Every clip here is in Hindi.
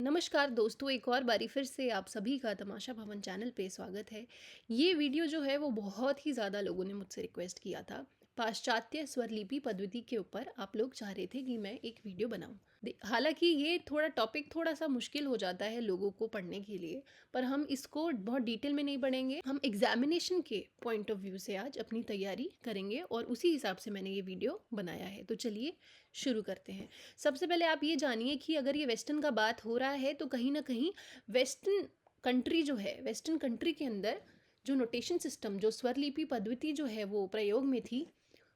नमस्कार दोस्तों, एक और बारी फिर से आप सभी का तमाशा भवन चैनल पे स्वागत है। ये वीडियो जो है वो बहुत ही ज़्यादा लोगों ने मुझसे रिक्वेस्ट किया था। पाश्चात्य स्वरलिपि पद्धति के ऊपर आप लोग चाह रहे थे कि मैं एक वीडियो बनाऊं। हालांकि ये टॉपिक थोड़ा सा मुश्किल हो जाता है लोगों को पढ़ने के लिए, पर हम इसको बहुत डिटेल में नहीं पढ़ेंगे। हम एग्जामिनेशन के पॉइंट ऑफ व्यू से आज अपनी तैयारी करेंगे और उसी हिसाब से मैंने ये वीडियो बनाया है। तो चलिए शुरू करते हैं। सबसे पहले आप ये जानिए कि अगर ये वेस्टर्न का बात हो रहा है तो कहीं ना कहीं वेस्टर्न कंट्री जो है, वेस्टर्न कंट्री के अंदर जो नोटेशन सिस्टम, जो स्वरलिपि पद्धति जो है वो प्रयोग में थी,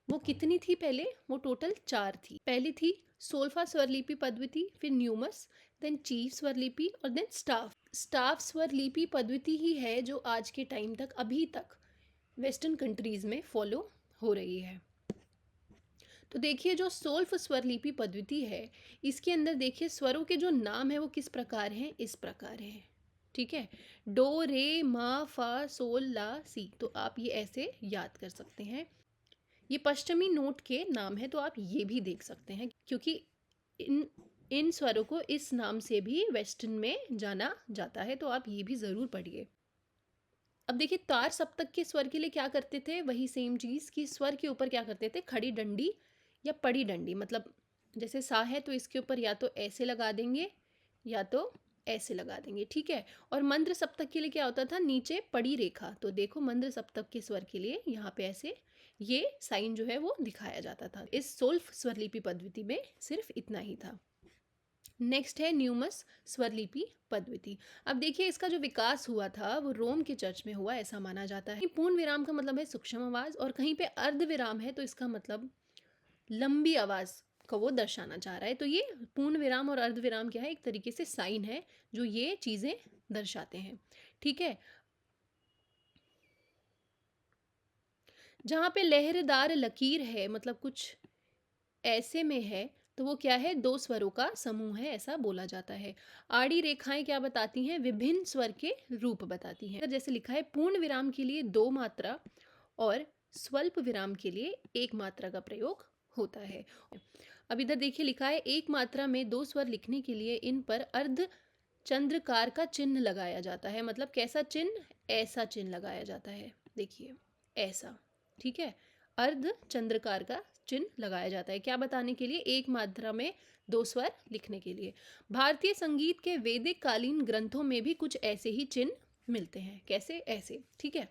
वो कितनी थी? पहले वो टोटल 4 थी। पहली थी सोल्फा स्वरलिपि पद्धति, फिर न्यूमस, देन चीफ स्वरलिपि और देन स्टाफ स्वरलिपि पद्धति ही है जो आज के टाइम तक, अभी तक वेस्टर्न कंट्रीज में फॉलो हो रही है। तो देखिए, जो सोल्फ स्वरलिपि पद्धति है, इसके अंदर देखिए स्वरों के जो नाम है वो किस प्रकार हैं, इस प्रकार हैं। ठीक है, डो रे मा फा सोल ला सी। तो आप ये ऐसे याद कर सकते हैं। ये पश्चिमी नोट के नाम है, तो आप ये भी देख सकते हैं, क्योंकि इन इन स्वरों को इस नाम से भी वेस्टर्न में जाना जाता है। तो आप ये भी ज़रूर पढ़िए। अब देखिए, तार सप्तक के स्वर के लिए क्या करते थे, वही सेम चीज़ कि स्वर के ऊपर क्या करते थे, खड़ी डंडी या पड़ी डंडी। मतलब जैसे सा है तो इसके ऊपर या तो ऐसे लगा देंगे या तो ऐसे लगा देंगे। ठीक है। और मंद्र सप्तक के लिए क्या होता था, नीचे पड़ी रेखा। तो देखो, मंद्र सप्तक के स्वर के लिए यहाँ पे ऐसे ये साइन जो है वो दिखाया जाता था। इस सोल्फ स्वरलिपि पद्धति में सिर्फ इतना ही था। नेक्स्ट है न्यूमस स्वरलिपि पद्धति। अब देखिए, इसका जो विकास हुआ था वो रोम के चर्च में हुआ, ऐसा माना जाता है। पूर्ण विराम का मतलब है सूक्ष्म आवाज, और कहीं पे अर्ध विराम है तो इसका मतलब लंबी आवाज को वो दर्शाना चाह रहा है। तो ये पूर्ण विराम और अर्ध विराम क्या है, एक तरीके से साइन है जो ये चीजें दर्शाते हैं। ठीक है। जहां पे लहरदार लकीर है, मतलब कुछ ऐसे में है, तो वो क्या है, दो स्वरों का समूह है, ऐसा बोला जाता है। आड़ी रेखाएं क्या बताती हैं, विभिन्न स्वर के रूप बताती हैं। जैसे लिखा है, पूर्ण विराम के लिए 2 मात्रा और स्वल्प विराम के लिए 1 मात्रा का प्रयोग होता है। अब इधर देखिए, लिखा है, एक मात्रा में 2 स्वर लिखने के लिए इन पर अर्ध चंद्रकार का चिन्ह लगाया जाता है। मतलब कैसा चिन्ह, ऐसा चिन्ह लगाया जाता है। देखिए ऐसा। ठीक है, अर्ध चंद्रकार का चिन्ह लगाया जाता है, क्या बताने के लिए, एक मात्रा में 2 स्वर लिखने के लिए। भारतीय संगीत के वैदिक कालीन ग्रंथों में भी कुछ ऐसे ही चिन्ह मिलते हैं। कैसे, ऐसे। ठीक है।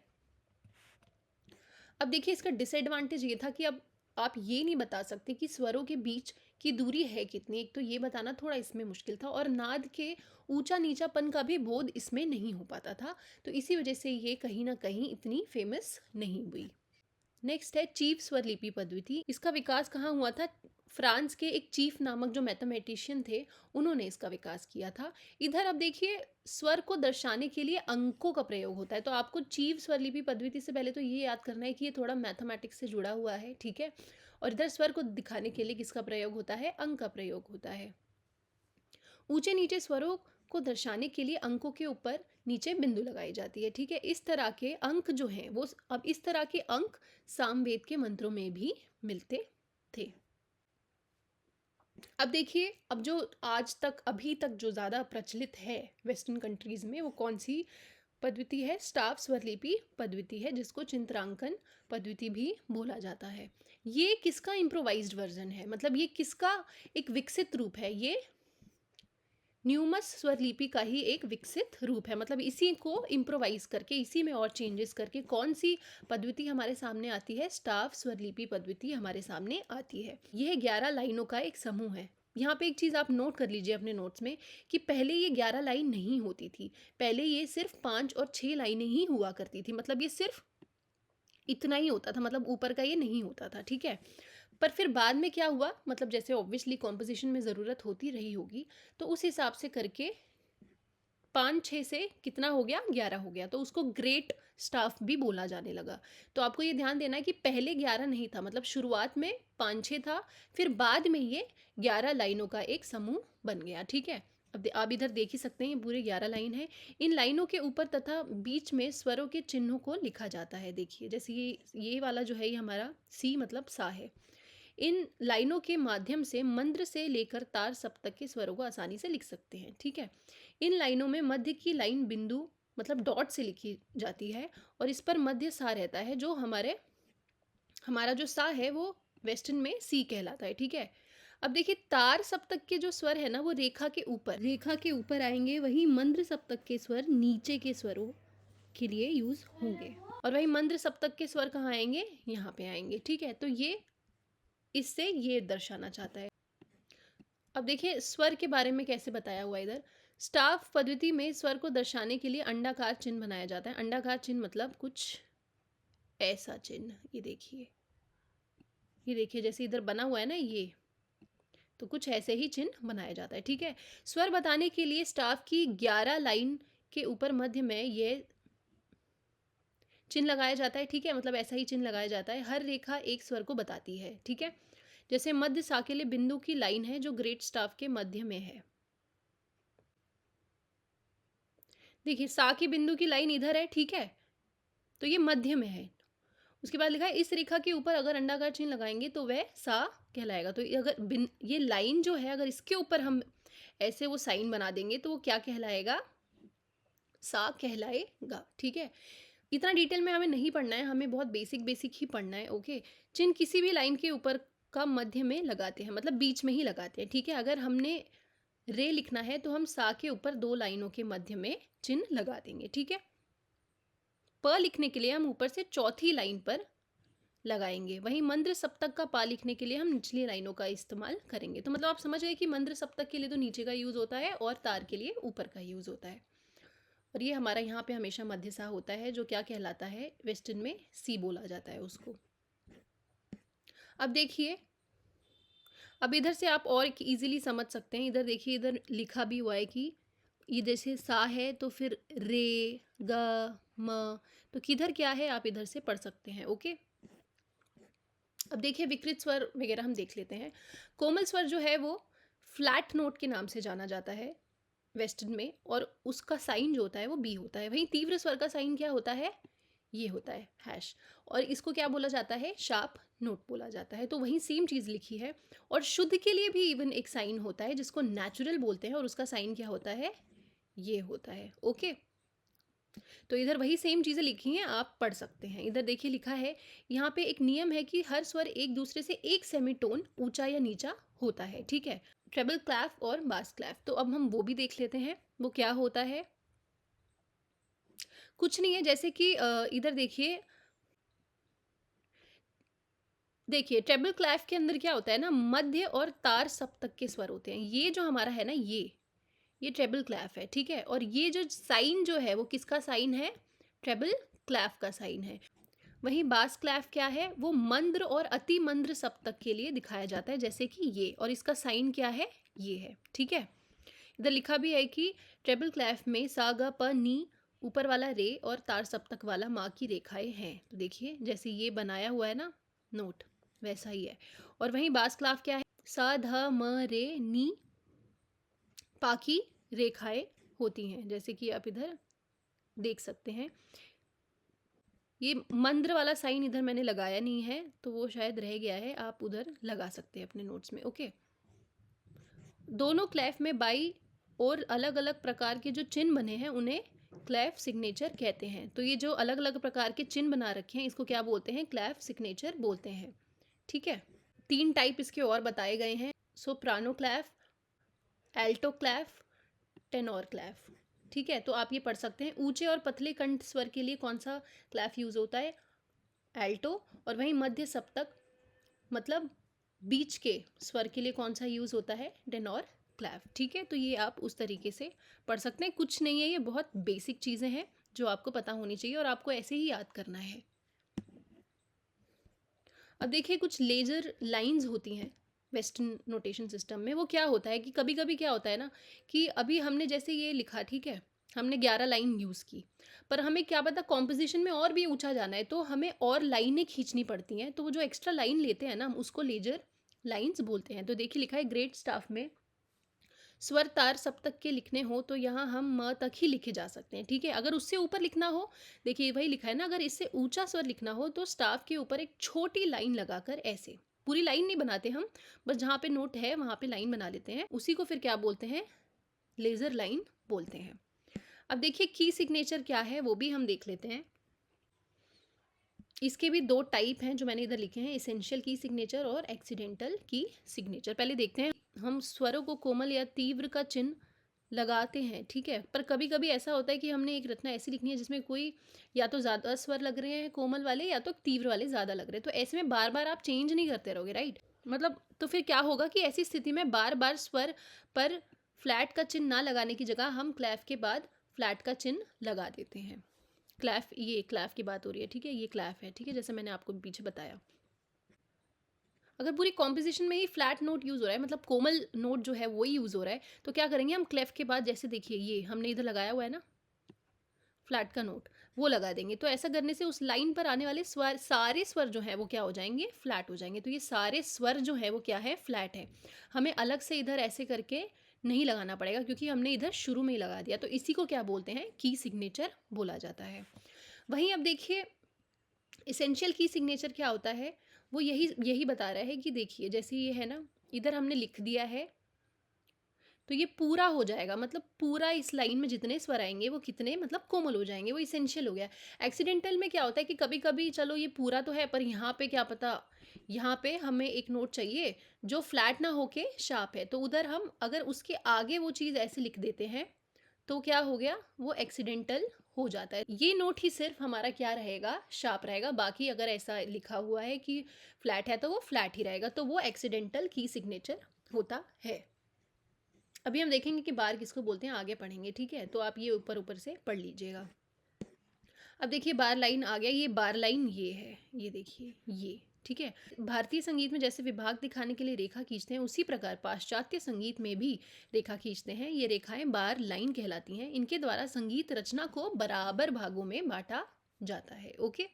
अब देखिए, इसका डिसएडवांटेज ये था कि अब आप ये नहीं बता सकते कि स्वरों के बीच की दूरी है कितनी। एक तो ये बताना थोड़ा इसमें मुश्किल था, और नाद के ऊंचा नीचापन का भी बोध इसमें नहीं हो पाता था। तो इसी वजह से ये कहीं ना कहीं इतनी फेमस नहीं हुई। नेक्स्ट है चीफ स्वरलिपि पद्धति। इसका विकास कहाँ हुआ था, फ्रांस के एक चीफ नामक जो मैथमेटिशियन थे, उन्होंने इसका विकास किया था। इधर अब देखिए, स्वर को दर्शाने के लिए अंकों का प्रयोग होता है। तो आपको चीफ स्वरलिपि पद्धति से पहले तो ये याद करना है कि ये थोड़ा मैथमेटिक्स से जुड़ा हुआ है। ठीक है। और इधर स्वर को दिखाने के लिए किसका प्रयोग होता है, अंक का प्रयोग होता है। ऊंचे नीचे स्वरों को दर्शाने के लिए अंकों के ऊपर नीचे बिंदु लगाई जाती है। ठीक है। इस तरह के अंक जो हैं वो, अब इस तरह के अंक सामवेद के मंत्रों में भी मिलते थे। अब देखिए, अब जो आज तक, अभी तक जो ज़्यादा प्रचलित है वेस्टर्न कंट्रीज़ में, वो कौन सी पद्धति है, स्टाफ स्वरलिपि पद्धति है, जिसको चित्रांकन पद्धति भी बोला जाता है। ये किसका इम्प्रोवाइज्ड वर्जन है, मतलब ये किसका एक विकसित रूप है, ये न्यूमस स्वरलिपि का ही एक विकसित रूप है। मतलब इसी को इम्प्रोवाइज करके, इसी में और चेंजेस करके कौन सी पद्धति हमारे सामने आती है, स्टाफ स्वरलिपि पद्धति हमारे सामने आती है। यह 11 लाइनों का एक समूह है। यहाँ पे एक चीज़ आप नोट कर लीजिए अपने नोट्स में, कि पहले ये 11 लाइन नहीं होती थी। पहले ये सिर्फ 5 और 6 लाइनें ही हुआ करती थी। मतलब ये सिर्फ इतना ही होता था, मतलब ऊपर का ये नहीं होता था। ठीक है। पर फिर बाद में क्या हुआ, मतलब जैसे ऑब्वियसली कॉम्पोजिशन में ज़रूरत होती रही होगी, तो उस हिसाब से करके 5-6 से कितना हो गया, 11 हो गया। तो उसको ग्रेट स्टाफ भी बोला जाने लगा। तो आपको ये ध्यान देना है कि पहले 11 नहीं था, मतलब शुरुआत में 5-6 था, फिर बाद में ये 11 लाइनों का एक समूह बन गया। ठीक है। अब आप इधर देख ही सकते हैं, ये पूरे 11 लाइन है। इन लाइनों के ऊपर तथा बीच में स्वरों के चिन्हों को लिखा जाता है। देखिए, जैसे ये वाला जो है, ये हमारा सी मतलब सा है। इन लाइनों के माध्यम से मंद्र से लेकर तार सप्तक के स्वरों को आसानी से लिख सकते हैं। ठीक है, इन लाइनों में मध्य की लाइन बिंदु मतलब डॉट से लिखी जाती है और इस पर मध्य सा रहता है, जो हमारा जो सा है वो वेस्टर्न में सी कहलाता है। ठीक है, अब देखिए तार सप्तक के जो स्वर है ना वो रेखा के ऊपर आएंगे, वहीं मंद्र सप्तक के स्वर नीचे के स्वरों के लिए यूज होंगे और वहीं मंद्र सप्तक के स्वर कहाँ आएंगे, यहाँ पे आएंगे। ठीक है, तो ये इससे ये दर्शाना चाहता है। अब देखिए स्वर के बारे में कैसे बताया हुआ है इधर। स्टाफ पद्धति में स्वर को दर्शाने के लिए अंडाकार चिन्ह बनाया जाता है। अंडाकार चिन्ह मतलब कुछ ऐसा चिन्ह, ये देखिए जैसे इधर बना हुआ है ना, ये तो कुछ ऐसे ही चिन्ह बनाया जाता है। ठीक है, स्वर बताने के लिए स्टाफ की 11 लाइन के ऊपर मध्य में ये चिन्ह लगाया जाता है। ठीक है, मतलब ऐसा ही चिन्ह लगाया जाता है। हर रेखा एक स्वर को बताती है। ठीक है, जैसे मध्य सा के लिए बिंदु की लाइन है जो ग्रेट स्टाफ के मध्य में है। देखिए सा की बिंदु की लाइन इधर है। ठीक है, तो ये मध्य में है। उसके बाद लिखा है इस रेखा के ऊपर अगर अंडाकार चिन्ह लगाएंगे तो वह सा कहलाएगा। तो अगर ये लाइन जो है अगर इसके ऊपर हम ऐसे वो साइन बना देंगे तो वो क्या कहलाएगा, सा कहलाएगा। ठीक है, इतना डिटेल में हमें नहीं पढ़ना है, हमें बहुत बेसिक ही पढ़ना है। ओके, चिन्ह किसी भी लाइन के ऊपर का मध्य में लगाते हैं, मतलब बीच में ही लगाते हैं। ठीक है, अगर हमने रे लिखना है तो हम सा के ऊपर 2 लाइनों के मध्य में चिन्ह लगा देंगे। ठीक है, प लिखने के लिए हम ऊपर से चौथी लाइन पर लगाएंगे, वहीं मंद्र सप्तक का पा लिखने के लिए हम निचली लाइनों का इस्तेमाल करेंगे। तो मतलब आप समझ गए कि मंद्र सप्तक के लिए तो नीचे का यूज होता है और तार के लिए ऊपर का यूज होता है। और ये हमारा यहाँ पे हमेशा मध्य सा होता है, जो क्या कहलाता है, वेस्टर्न में सी बोला जाता है उसको। अब देखिए, अब इधर से आप और इजीली समझ सकते हैं। इधर देखिए, इधर लिखा भी हुआ है कि ये जैसे सा है तो फिर रे ग म, तो किधर क्या है आप इधर से पढ़ सकते हैं। ओके, अब देखिए विकृत स्वर वगैरह हम देख लेते हैं। कोमल स्वर जो है वो फ्लैट नोट के नाम से जाना जाता है वेस्टर्न में, और उसका साइन जो होता है वो बी होता है। वहीं तीव्र स्वर का साइन क्या होता है, ये होता है हैश, और इसको क्या बोला जाता है, शार्प नोट बोला जाता है। तो वहीं सेम चीज़ लिखी है। और शुद्ध के लिए भी इवन एक साइन होता है जिसको नेचुरल बोलते हैं, और उसका साइन क्या होता है, ये होता है। ओके, तो इधर वही सेम चीज़ें लिखी हैं, आप पढ़ सकते हैं। इधर देखिए लिखा है, यहाँ पे एक नियम है कि हर स्वर एक दूसरे से एक सेमीटोन ऊंचा या नीचा होता है। ठीक है, ट्रेबल क्लैफ और बास क्लैफ, तो अब हम वो भी देख लेते हैं वो क्या होता है। कुछ नहीं है, जैसे कि इधर देखिए ट्रेबल क्लैफ के अंदर क्या होता है ना, मध्य और तार सप्तक के स्वर होते हैं। ये जो हमारा है ना, ये ट्रेबल क्लैफ है। ठीक है, और ये जो साइन जो है वो किसका साइन है, ट्रेबल क्लैफ का साइन है। वहीं बास क्लैफ क्या है, वो मंद्र और अति मंद्र सप्तक के लिए दिखाया जाता है, जैसे कि ये, और इसका साइन क्या है, ये है। ठीक है, इधर लिखा भी है कि ट्रेबल क्लैफ में सा ग प नी ऊपर वाला रे और तार सप्तक वाला माँ की रेखाएं हैं। तो देखिए जैसे ये बनाया हुआ है ना नोट, वैसा ही है। और वहीं बास क्लैफ क्या है, सा ध म रे नी पा की रेखाएं होती हैं, जैसे कि आप इधर देख सकते हैं। ये मंद्र वाला साइन इधर मैंने लगाया नहीं है तो वो शायद रह गया है, आप उधर लगा सकते हैं अपने नोट्स में। ओके, दोनों क्लैफ में बाई और अलग अलग प्रकार के जो चिन्ह बने हैं उन्हें क्लैफ सिग्नेचर कहते हैं। तो ये जो अलग अलग प्रकार के चिन्ह बना रखे हैं इसको क्या बोलते हैं, क्लैफ सिग्नेचर बोलते हैं। ठीक है, 3 टाइप इसके और बताए गए हैं, सोप्रानो क्लैफ, एल्टो क्लैफ, टेनोर क्लैफ। ठीक है, तो आप ये पढ़ सकते हैं। ऊंचे और पतले कंठ स्वर के लिए कौन सा क्लैफ यूज होता है, एल्टो, और वहीं मध्य सप्तक मतलब बीच के स्वर के लिए कौन सा यूज होता है, टेनोर क्लैफ। ठीक है, तो ये आप उस तरीके से पढ़ सकते हैं। कुछ नहीं है, ये बहुत बेसिक चीज़ें हैं जो आपको पता होनी चाहिए और आपको ऐसे ही याद करना है। अब देखिए कुछ लेजर लाइंस होती हैं वेस्टर्न नोटेशन सिस्टम में। वो क्या होता है कि कभी कभी क्या होता है ना कि अभी हमने जैसे ये लिखा, ठीक है, हमने 11 लाइन यूज़ की, पर हमें क्या पता कॉम्पोजिशन में और भी ऊंचा जाना है तो हमें और लाइनें खींचनी पड़ती हैं। तो वो जो एक्स्ट्रा लाइन लेते हैं ना, हम उसको लेजर लाइंस बोलते हैं। तो देखिए लिखा है ग्रेट स्टाफ में स्वर तार सप्तक के लिखने हो तो यहाँ हम म तक ही लिखे जा सकते हैं। ठीक है, अगर उससे ऊपर लिखना हो, देखिए वही लिखा है ना, अगर इससे ऊंचा स्वर लिखना हो तो स्टाफ के ऊपर एक छोटी लाइन लगाकर ऐसे पूरी लाइन नहीं बनाते हम, बस जहाँ पे नोट है वहाँ पे लाइन बना लेते हैं, उसी को फिर क्या बोलते हैं, लेज़र लाइन बोलते हैं। अब देखिए की सिग्नेचर क्या है वो भी हम देख लेते हैं। इसके भी 2 टाइप हैं जो मैंने इधर लिखे हैं, एसेंशियल की सिग्नेचर और एक्सीडेंटल की सिग्नेचर। पहले देखते हैं, हम स्वरों को कोमल या तीव्र का चिन्ह लगाते हैं, ठीक है? पर कभी-कभी ऐसा होता है कि हमने एक रचना ऐसी लिखनी है जिसमें कोई या तो ज़्यादा स्वर लग रहे हैं कोमल वाले या तो तीव्र वाले ज़्यादा लग रहे हैं। तो ऐसे में बार-बार आप चेंज नहीं करते रहोगे, राइट? मतलब तो फिर क्या होगा कि ऐसी स्थिति में बार-बार स्वर पर फ्लैट का चिन्ह ना लगाने की जगह हम क्लैफ के बाद फ्लैट का चिन्ह लगा देते हैं। क्लैफ, ये क्लैफ की बात हो रही है, ठीक है? ये क्लैफ है, ठीक है? जैसे मैंने आपको पीछे बताया। अगर पूरी कॉम्पोजिशन में ही फ्लैट नोट यूज़ हो रहा है, मतलब कोमल नोट जो है वो ही यूज़ हो रहा है, तो क्या करेंगे हम क्लेफ के बाद, जैसे देखिए ये हमने इधर लगाया हुआ है ना फ्लैट का नोट, वो लगा देंगे। तो ऐसा करने से उस लाइन पर आने वाले स्वर, सारे स्वर जो है वो क्या हो जाएंगे, फ्लैट हो जाएंगे। तो ये सारे स्वर जो है वो क्या है, फ्लैट है। हमें अलग से इधर ऐसे करके नहीं लगाना पड़ेगा क्योंकि हमने इधर शुरू में ही लगा दिया। तो इसी को क्या बोलते हैं, की सिग्नेचर बोला जाता है। वहीं अब देखिए इसेंशियल की सिग्नेचर क्या होता है, वो यही यही बता रहा है कि देखिए जैसे ये है ना, इधर हमने लिख दिया है तो ये पूरा हो जाएगा, मतलब पूरा इस लाइन में जितने स्वर आएंगे वो कितने, मतलब कोमल हो जाएंगे, वो इसेंशियल हो गया। एक्सीडेंटल में क्या होता है कि कभी कभी चलो ये पूरा तो है पर यहाँ पे क्या पता, यहाँ पे हमें एक नोट चाहिए जो फ्लैट ना होके शार्प है, तो उधर हम अगर उसके आगे वो चीज़ ऐसे लिख देते हैं तो क्या हो गया, वो एक्सीडेंटल हो जाता है। ये नोट ही सिर्फ हमारा क्या रहेगा, शार्प रहेगा। बाकी अगर ऐसा लिखा हुआ है कि फ्लैट है तो वो फ्लैट ही रहेगा, तो वो एक्सीडेंटल की सिग्नेचर होता है। अभी हम देखेंगे कि बार किसको बोलते हैं, आगे पढ़ेंगे, ठीक है? तो आप ये ऊपर ऊपर से पढ़ लीजिएगा। अब देखिए बार लाइन आ गया, ये बार लाइन ये है, ये देखिए ये, ठीक है? भारतीय संगीत में जैसे विभाग दिखाने के लिए रेखा खींचते हैं, उसी प्रकार पाश्चात्य संगीत में भी रेखा खींचते हैं। ये रेखाएं बार लाइन कहलाती हैं। इनके द्वारा संगीत रचना को बराबर भागों में बांटा जाता है। ओके,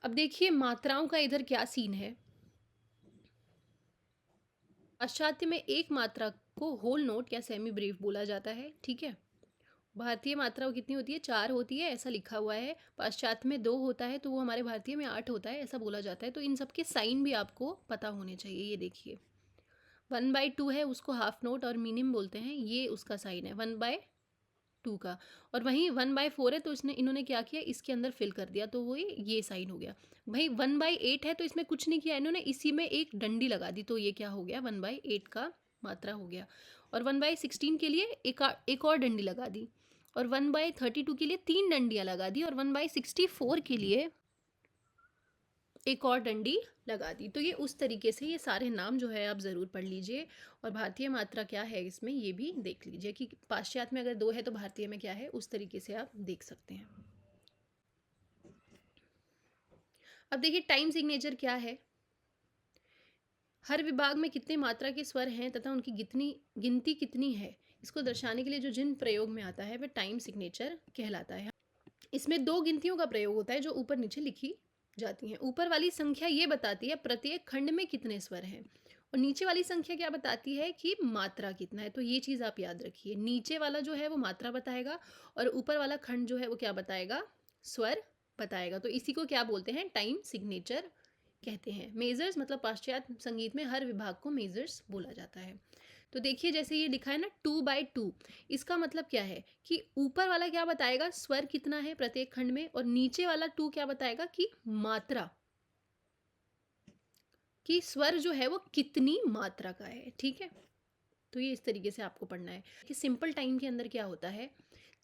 अब देखिए मात्राओं का इधर क्या सीन है। पाश्चात्य में एक मात्रा को होल नोट या सेमी ब्रीफ बोला जाता है, ठीक है? भारतीय मात्रा कितनी होती है, 4 होती है, ऐसा लिखा हुआ है। पाश्चात्य में 2 होता है, तो वो हमारे भारतीय में 8 होता है, ऐसा बोला जाता है। तो इन सब के साइन भी आपको पता होने चाहिए। ये देखिए 1/2 है, उसको हाफ नोट और मिनिम बोलते हैं, ये उसका साइन है 1/2 का। और वहीं 1/4 है तो इसने इन्होंने क्या किया, इसके अंदर फिल कर दिया, तो वो ये साइन हो गया। भाई 1/8 है तो इसमें कुछ नहीं किया इन्होंने, इसी में एक डंडी लगा दी, तो ये क्या हो गया, 1/8 का मात्रा हो गया। और 1/16 के लिए एक और डंडी लगा दी, और 1/32 के लिए 3 डंडियाँ लगा दी, और 1/64 के लिए एक और डंडी लगा दी। तो ये उस तरीके से ये सारे नाम जो है आप ज़रूर पढ़ लीजिए, और भारतीय मात्रा क्या है इसमें ये भी देख लीजिए कि पाश्चात्य में अगर 2 है तो भारतीय में क्या है, उस तरीके से आप देख सकते हैं। अब देखिए टाइम सिग्नेचर क्या है। हर विभाग में कितने मात्रा के स्वर हैं तथा उनकी गिनती कितनी है, इसको दर्शाने के लिए जो जिन प्रयोग में आता है वह टाइम सिग्नेचर कहलाता है। इसमें 2 गिनतियों का प्रयोग होता है जो ऊपर नीचे लिखी जाती हैं। ऊपर वाली संख्या ये बताती है प्रत्येक खंड में कितने स्वर हैं, और नीचे वाली संख्या क्या बताती है कि मात्रा कितना है। तो ये चीज़ आप याद रखिए, नीचे वाला जो है वो मात्रा बताएगा और ऊपर वाला खंड जो है वो क्या बताएगा, स्वर बताएगा। तो इसी को क्या बोलते हैं, टाइम सिग्नेचर कहते हैं। मेजर्स मतलब पाश्चात्य संगीत में हर विभाग को मेजर्स बोला जाता है। तो देखिए जैसे ये लिखा है ना 2/2, इसका मतलब क्या है कि ऊपर वाला क्या बताएगा, स्वर कितना है प्रत्येक खंड में, और नीचे वाला 2 क्या बताएगा कि मात्रा, कि स्वर जो है वो कितनी मात्रा का है, ठीक है? तो ये इस तरीके से आपको पढ़ना है कि सिंपल टाइम के अंदर क्या होता है,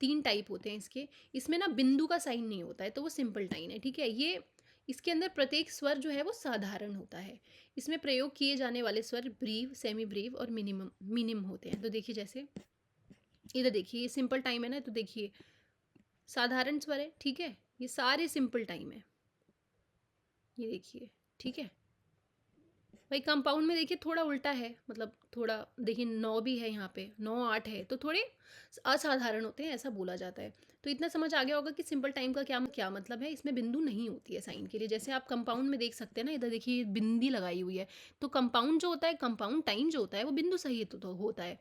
3 टाइप होते हैं इसके। इसमें ना बिंदु का साइन नहीं होता है, तो वो सिंपल टाइम है, ठीक है? ये इसके अंदर प्रत्येक स्वर जो है वो साधारण होता है। इसमें प्रयोग किए जाने वाले स्वर ब्रीव, सेमी ब्रीव और मिनिम होते हैं। तो देखिए जैसे इधर देखिए ये सिंपल टाइम है ना, तो देखिए साधारण स्वर है, ठीक है? ये सारे सिंपल टाइम है, ये देखिए, ठीक है? भाई कंपाउंड में देखिए थोड़ा उल्टा है, मतलब थोड़ा देखिए 9 भी है यहाँ पे, 9 8 है, तो थोड़े असाधारण होते हैं, ऐसा बोला जाता है। तो इतना समझ आ गया होगा कि सिंपल टाइम का क्या क्या मतलब है। इसमें बिंदु नहीं होती है साइन के लिए, जैसे आप कंपाउंड में देख सकते हैं ना, इधर देखिए बिंदी लगाई हुई है। तो कंपाउंड जो होता है, कंपाउंड टाइम जो होता है वो बिंदु सहित तो होता है,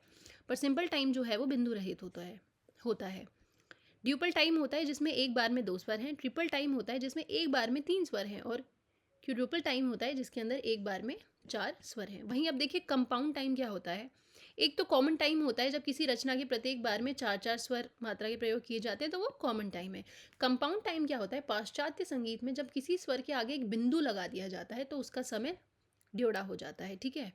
पर सिंपल टाइम जो है वो बिंदु रहित होता है। ड्यूपल टाइम होता है जिसमें एक बार में 2 स्वर हैं। ट्रिपल टाइम होता है जिसमें एक बार में 3 स्वर हैं, और क्यूड्रुपल टाइम होता है जिसके अंदर एक बार में 4 स्वर हैं। वहीं अब देखिए कंपाउंड टाइम क्या होता है। एक तो कॉमन टाइम होता है जब किसी रचना के प्रत्येक बार में 4-4 स्वर मात्रा के प्रयोग किए जाते हैं, तो वो कॉमन टाइम है। कंपाउंड टाइम क्या होता है, पाश्चात्य संगीत में जब किसी स्वर के आगे एक बिंदु लगा दिया जाता है तो उसका समय ड्योढ़ा हो जाता है, ठीक है।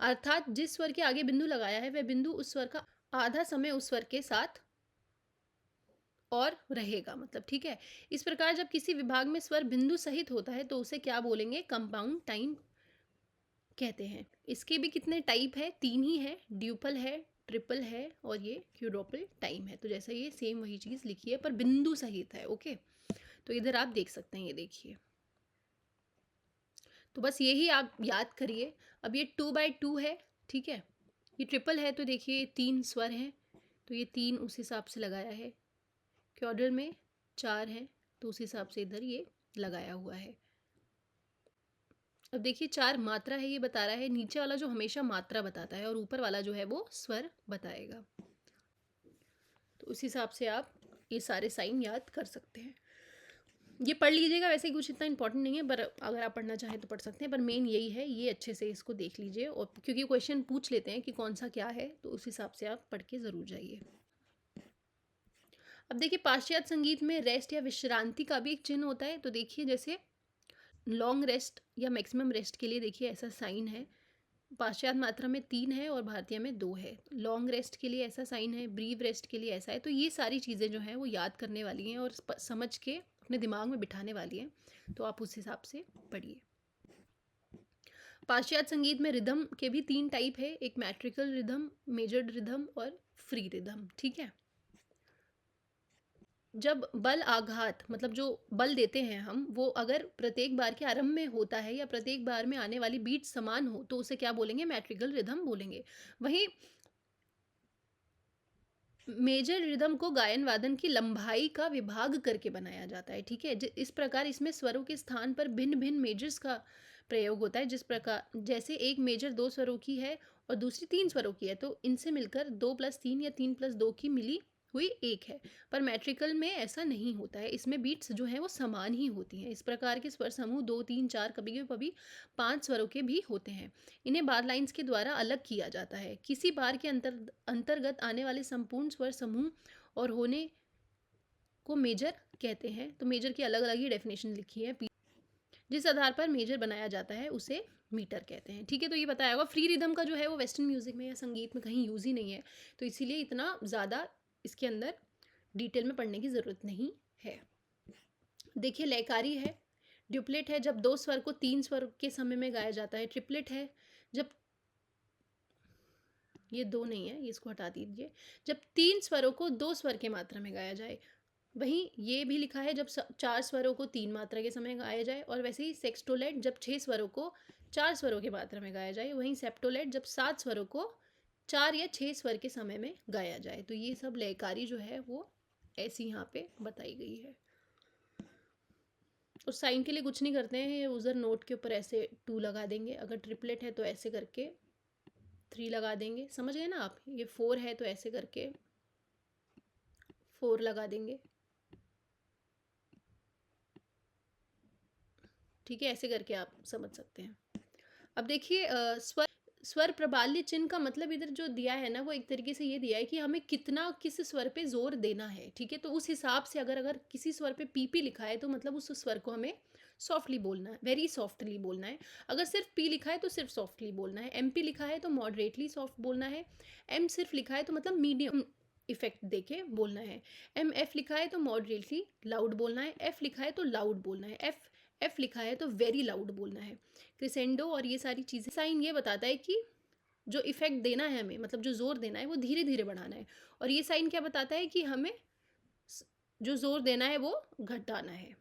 अर्थात जिस स्वर के आगे बिंदु लगाया है वह बिंदु उस स्वर का आधा समय उस स्वर के साथ और रहेगा, मतलब ठीक है। इस प्रकार जब किसी विभाग में स्वर बिंदु सहित होता है तो उसे क्या बोलेंगे, कंपाउंड टाइम कहते हैं। इसके भी कितने टाइप है, 3 ही है, ड्यूपल है, ट्रिपल है और ये क्यूड्रुपल टाइम है। तो जैसे ये सेम वही चीज़ लिखी है पर बिंदु सहित है, ओके। तो इधर आप देख सकते हैं, ये देखिए। तो बस यही आप याद करिए। अब ये 2/2 है, ठीक है। ये ट्रिपल है तो देखिए 3 स्वर हैं, तो ये 3 उस हिसाब से लगाया है। क्वाड्रल में 4 हैं तो उस हिसाब से इधर ये लगाया हुआ है। अब देखिए 4 मात्रा है, ये बता रहा है। नीचे वाला जो हमेशा मात्रा बताता है और ऊपर वाला जो है वो स्वर बताएगा। तो उस हिसाब से आप ये सारे साइन याद कर सकते हैं। ये पढ़ लीजिएगा, वैसे ही कुछ इतना इंपॉर्टेंट नहीं है, पर अगर आप पढ़ना चाहें तो पढ़ सकते हैं। पर मेन यही है, ये अच्छे से इसको देख लीजिए, और क्योंकि क्वेश्चन पूछ लेते हैं कि कौन सा क्या है, तो उस हिसाब से आप पढ़ के ज़रूर जाइए। अब देखिए पाश्चात्य संगीत में रेस्ट या विश्रांति का भी एक चिन्ह होता है। तो देखिए जैसे लॉन्ग रेस्ट या मैक्सिमम रेस्ट के लिए देखिए ऐसा साइन है। पाश्चात्य मात्रा में 3 है और भारतीय में 2 है। लॉन्ग रेस्ट के लिए ऐसा साइन है, ब्रीव रेस्ट के लिए ऐसा है। तो ये सारी चीज़ें जो हैं वो याद करने वाली हैं और समझ के अपने दिमाग में बिठाने वाली हैं। तो आप उस हिसाब से पढ़िए। पाश्चात्य संगीत में रिदम के भी 3 टाइप है, एक मैट्रिकल रिदम, मेजर्ड रिदम और फ्री रिदम, ठीक है। जब बल आघात, मतलब जो बल देते हैं हम, वो अगर प्रत्येक बार के आरंभ में होता है या प्रत्येक बार में आने वाली बीट समान हो तो उसे क्या बोलेंगे, मैट्रिकल रिदम बोलेंगे। वहीं मेजर रिदम को गायन वादन की लंबाई का विभाग करके बनाया जाता है, ठीक है। इस प्रकार इसमें स्वरों के स्थान पर भिन्न भिन्न मेजर्स का प्रयोग होता है। जिस प्रकार जैसे एक मेजर 2 स्वरों की है और दूसरी 3 स्वरों की है, तो इनसे मिलकर 2+3 या 3+2 की मिली हुई एक है। पर मैट्रिकल में ऐसा नहीं होता है, इसमें बीट्स जो हैं वो समान ही होती हैं। इस प्रकार के स्वर समूह 2, 3, 4, कभी कभी 5 स्वरों के भी होते हैं। इन्हें बार लाइन्स के द्वारा अलग किया जाता है। किसी बार के अंतर्गत आने वाले संपूर्ण स्वर समूह और होने को मेजर कहते हैं। तो मेजर की अलग अलग ही डेफिनेशन लिखी है। जिस आधार पर मेजर बनाया जाता है उसे मीटर कहते हैं, ठीक है। तो ये बताया होगा। फ्री रिदम का जो है वो वेस्टर्न म्यूजिक में या संगीत में कहीं यूज़ ही नहीं है, तो इसीलिए इतना ज़्यादा इसके अंदर डिटेल में पढ़ने की ज़रूरत नहीं है। देखिए लयकारी है, ड्यूप्लेट है जब 2 स्वर को 3 स्वर के समय में गाया जाता है। ट्रिपलेट है जब, ये 2 नहीं है, ये इसको हटा दीजिए, जब 3 स्वरों को 2 स्वर के मात्रा में गाया जाए। वहीं ये भी लिखा है जब 4 स्वरों को 3 मात्रा के समय गाया जाए। और वैसे ही सेक्सटोलेट जब 6 स्वरों को 4 स्वरों की मात्रा में गाया जाए। वहीं सेप्टोलेट जब 7 स्वरों को 4 या 6 स्वर के समय में गाया जाए। तो ये सब लयकारी जो है वो ऐसी यहाँ पे बताई गई है। और साइन के लिए कुछ नहीं करते हैं, यूज़र नोट के ऊपर ऐसे 2 लगा देंगे। अगर ट्रिपलेट है तो ऐसे करके 3 लगा देंगे, समझ गए ना आप। ये 4 है तो ऐसे करके 4 लगा देंगे, ठीक है। ऐसे करके आप समझ सकते हैं। अब देखिए स्वर प्रबाल्य चिन्ह का मतलब इधर जो दिया है ना, वो एक तरीके से ये दिया है कि हमें कितना किस स्वर पे जोर देना है, ठीक है। तो उस हिसाब से अगर किसी स्वर पे पीपी लिखा है तो मतलब उस स्वर को हमें सॉफ्टली बोलना है, वेरी सॉफ्टली बोलना है। अगर सिर्फ पी लिखा है तो सिर्फ सॉफ्टली बोलना है। एम पी लिखा है तो मॉडरेटली सॉफ्ट बोलना है। एम सिर्फ लिखा है तो मतलब मीडियम इफेक्ट देके बोलना है। एम एफ लिखा है तो मॉडरेटली लाउड बोलना है। एफ लिखा है तो लाउड बोलना है। एफ लिखा है तो वेरी लाउड बोलना है। क्रिसेंडो और ये सारी चीज़ें, साइन ये बताता है कि जो इफेक्ट देना है हमें, मतलब जो जोर देना है वो धीरे धीरे बढ़ाना है। और ये साइन क्या बताता है कि हमें जो जोर देना है वो घटाना है,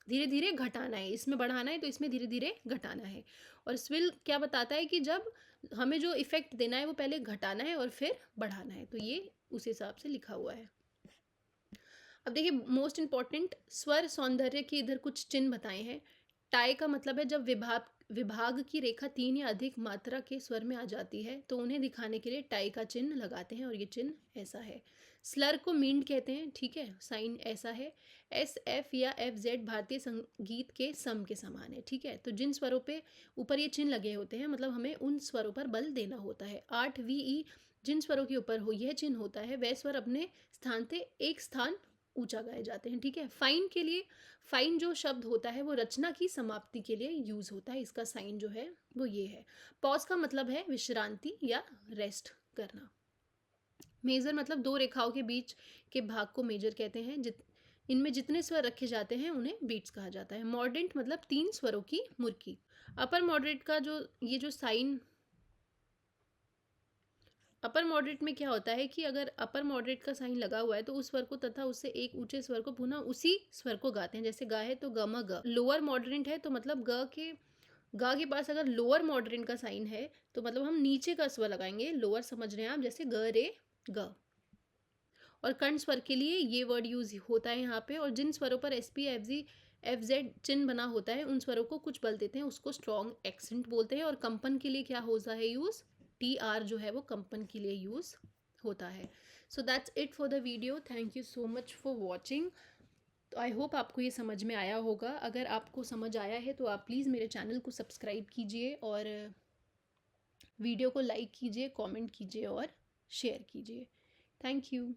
धीरे धीरे घटाना है। इसमें बढ़ाना है तो इसमें धीरे धीरे घटाना है। और स्विल क्या बताता है कि जब हमें जो इफेक्ट देना है वो पहले घटाना है और फिर बढ़ाना है। तो ये उस हिसाब से लिखा हुआ है। अब देखिए मोस्ट इंपॉर्टेंट स्वर सौंदर्य के इधर कुछ चिन्ह बताए हैं। टाई का मतलब है जब विभाग की रेखा 3 या अधिक मात्रा के स्वर में आ जाती है तो उन्हें दिखाने के लिए टाई का चिन्ह लगाते हैं और ये चिन्ह ऐसा है। स्लर को मींड कहते हैं, ठीक है, साइन ऐसा है। एस एफ या एफ जेड भारतीय संगीत के सम के समान है, ठीक है। तो जिन स्वरों पे ऊपर ये चिन्ह लगे होते हैं मतलब हमें उन स्वरों पर बल देना होता है। 8 वी ई जिन स्वरों के ऊपर हो यह चिन्ह होता है वह स्वर अपने स्थान से एक स्थान ऊंचा गाए जाते हैं, ठीक है। फाइन के लिए, फाइन जो शब्द होता है वो रचना की समाप्ति के लिए यूज होता है, इसका साइन जो है वो ये है। पॉज का मतलब है विश्रांति या रेस्ट करना। मेजर मतलब दो रेखाओं के बीच के भाग को मेजर कहते हैं। इनमें जितने स्वर रखे जाते हैं उन्हें बीट्स कहा जाता है। मॉडरेट मतलब 3 स्वरों की मुर्की। अपर मॉडरेट का जो ये जो साइन, अपर मॉडरेट में क्या होता है कि अगर अपर मॉडरेट का साइन लगा हुआ है तो उस स्वर को तथा उससे एक ऊंचे स्वर को पुनः उसी स्वर को गाते हैं। जैसे गा है तो ग म ग। लोअर मॉडरेट है तो मतलब गा के पास अगर लोअर मॉडरेट का साइन है तो मतलब हम नीचे का स्वर लगाएंगे, लोअर समझ रहे हैं आप, जैसे ग रे ग। और कर्ण स्वर के लिए ये वर्ड यूज होता है यहाँ पे। और जिन स्वरों पर S P F G F Z चिन्ह बना होता है उन स्वरों को कुछ बल देते हैं, उसको स्ट्रॉन्ग एक्सेंट बोलते हैं। और कंपन के लिए क्या होता है यूज, टी आर जो है वो कंपन के लिए यूज होता है। So that's it for the video. Thank you so much for watching. तो आई होप आपको ये समझ में आया होगा। अगर आपको समझ आया है तो आप प्लीज़ मेरे चैनल को सब्सक्राइब कीजिए और वीडियो को लाइक कीजिए, कमेंट कीजिए और शेयर कीजिए। Thank you.